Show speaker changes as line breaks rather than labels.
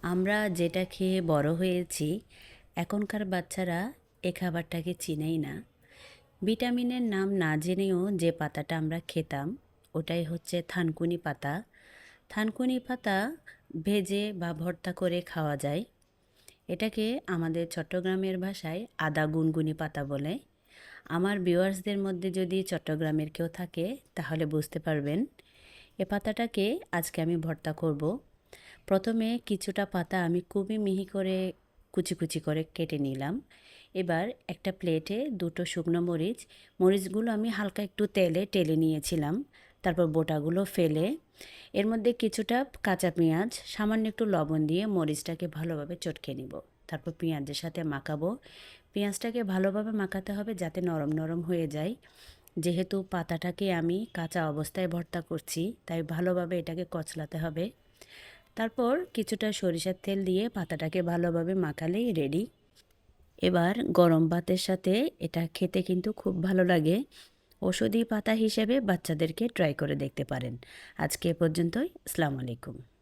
আমরা যেটা খেয়ে বড় হয়েছি, এখনকার বাচ্চারা এ খাবারটাকে চিনেই না। ভিটামিনের নাম না জেনেও যে পাতাটা আমরা খেতাম, ওটাই হচ্ছে থানকুনি পাতা। থানকুনি পাতা ভেজে বা ভর্তা করে খাওয়া যায়। এটাকে আমাদের চট্টগ্রামের ভাষায় আদা গুনগুনি পাতা বলে। আমার ভিউয়ার্সদের মধ্যে যদি চট্টগ্রামের কেউ থাকে তাহলে বুঝতে পারবেন। এ পাতাটাকে আজকে আমি ভর্তা করব। প্রথমে কিছুটা পাতা আমি খুবই মিহি করে কুচি কুচি করে কেটে নিলাম। এবার একটা প্লেটে দুটো শুকনো মরিচ, মরিচগুলো আমি হালকা একটু তেলে টেলে নিয়েছিলাম। তারপর বোটাগুলো ফেলে এর মধ্যে কিছুটা কাঁচা পেঁয়াজ, সামান্য একটু লবণ দিয়ে মরিচটাকে ভালোভাবে চটকে নিব। তারপর পেঁয়াজের সাথে মাখাবো। পেঁয়াজটাকে ভালোভাবে মাখাতে হবে যাতে নরম নরম হয়ে যায়। যেহেতু পাতাটাকে আমি কাঁচা অবস্থায় ভর্তা করছি, তাই ভালোভাবে এটাকে কচলাতে হবে। তারপর কিছুটা সরিষার তেল দিয়ে পাতাটাকে ভালোভাবে মাখালেই রেডি। এবার গরম ভাতের সাথে এটা খেতে কিন্তু খুব ভালো লাগে। ঔষধি পাতা হিসেবে বাচ্চাদেরকে ট্রাই করে দেখতে পারেন। আজকে এ পর্যন্তই। আসসালামু আলাইকুম।